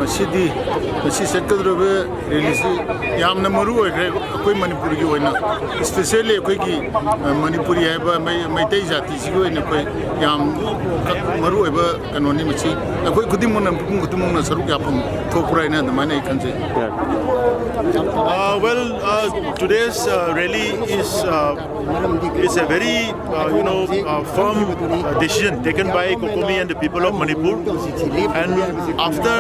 मसीदी मसी सेटकद्रबे release यामना मरु ओइख्रे अखोय मणिपुर की ओइना specially अखोय की मणिपुरी है मैतै जाति सिगो ओइना अखोय याम मरु ओइबा कनोनी मसी अखोय खुदिमुना खुदिमुना सरुक याफम थोपुराइना दमाने खनसे Well, today's rally is a very firm decision taken by Kokomi and the people of Manipur. And after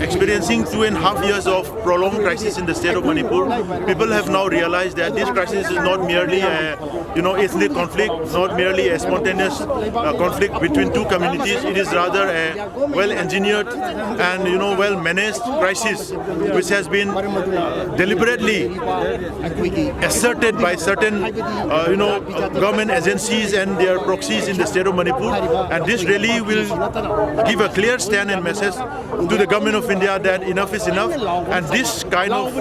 experiencing 2.5 years of prolonged crisis in the state of Manipur, people have now realized that this crisis is not merely a ethnic conflict, not merely a spontaneous conflict between two communities. It is rather a well-engineered and well-managed crisis, which has been deliberately asserted by certain government agencies and their proxies in the state of Manipur. And this really will give a clear stand and message to the government of India that enough is enough, and this kind of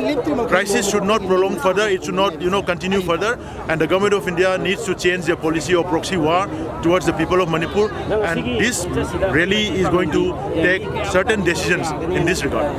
crisis should not prolong further. It should not continue further, and the government of India needs to change their policy of proxy war towards the people of Manipur, and this really is going to take certain decisions in this regard.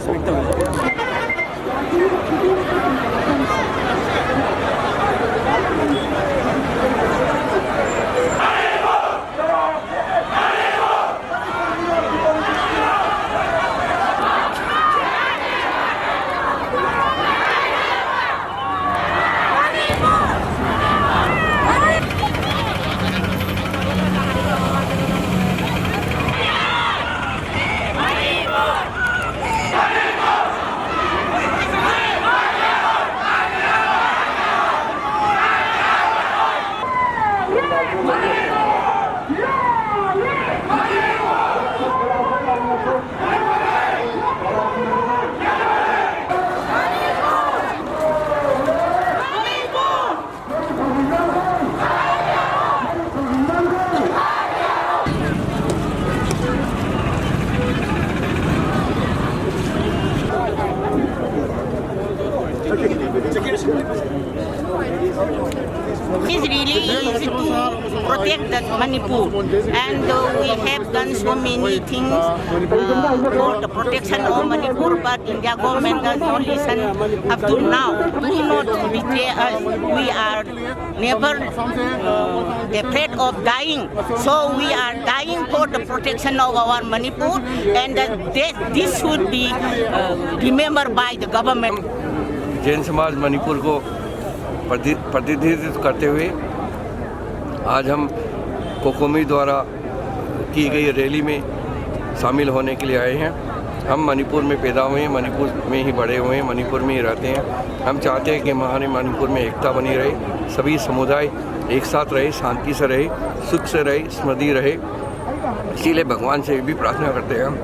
This really is to protect the Manipur, and we have done so many things for the protection of Manipur, but India government does not listen up to now. Do not betray us. We are never afraid of dying, so we are dying for the protection of our Manipur, and this should be remembered by the government. Jain समाज मणिपुर को प्रतिनिधित्व करते हुए आज हम कोकोमी द्वारा की गई रैली में शामिल होने के लिए आए हैं। हम मणिपुर में पैदा हुए हैं, मणिपुर में ही बड़े हुए हैं, मणिपुर में ही रहते हैं। हम चाहते हैं कि हमारे मणिपुर में एकता बनी रहे, सभी समुदाय एक साथ रहे, शांति से रहे, सुख से रहे, समृद्धि रहे। इसीलिए भगवान से भी प्रार्थना करते हैं हम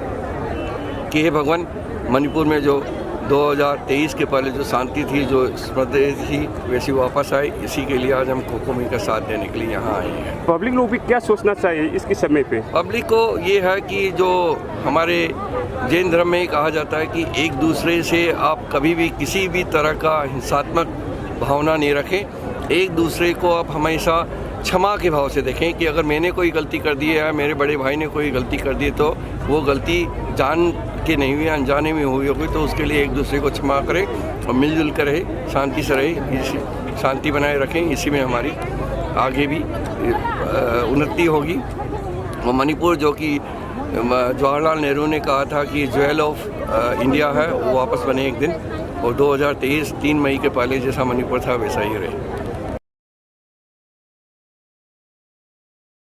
कि हे भगवान, मणिपुर में जो 2023 के पहले जो शांति थी, जो समृद्धि थी, वैसी वापस आए। इसी के लिए आज हम कोकोमी का साथ देने के लिए यहाँ आए हैं। पब्लिक लोग भी क्या सोचना चाहिए इसके समय पे? पब्लिक को ये है कि जो हमारे जैन धर्म में कहा जाता है कि एक दूसरे से आप कभी भी किसी भी तरह का हिंसात्मक भावना नहीं रखें। एक दूसरे को आप हमेशा क्षमा के भाव से देखें कि अगर मैंने कोई गलती कर दी है या मेरे बड़े भाई ने कोई गलती कर दी तो वो गलती जान के नहीं हुई, अनजाने में हुई होगी, तो उसके लिए एक दूसरे को क्षमा करें और मिलजुल कर रहे, शांति से रहे, शांति बनाए रखें। इसी में हमारी आगे भी उन्नति होगी। और मणिपुर जो कि जवाहरलाल नेहरू ने कहा था कि ज्वेल ऑफ इंडिया है, वो वापस बने एक दिन, और 2023 3 मई के पहले जैसा मणिपुर था वैसा ही रहे।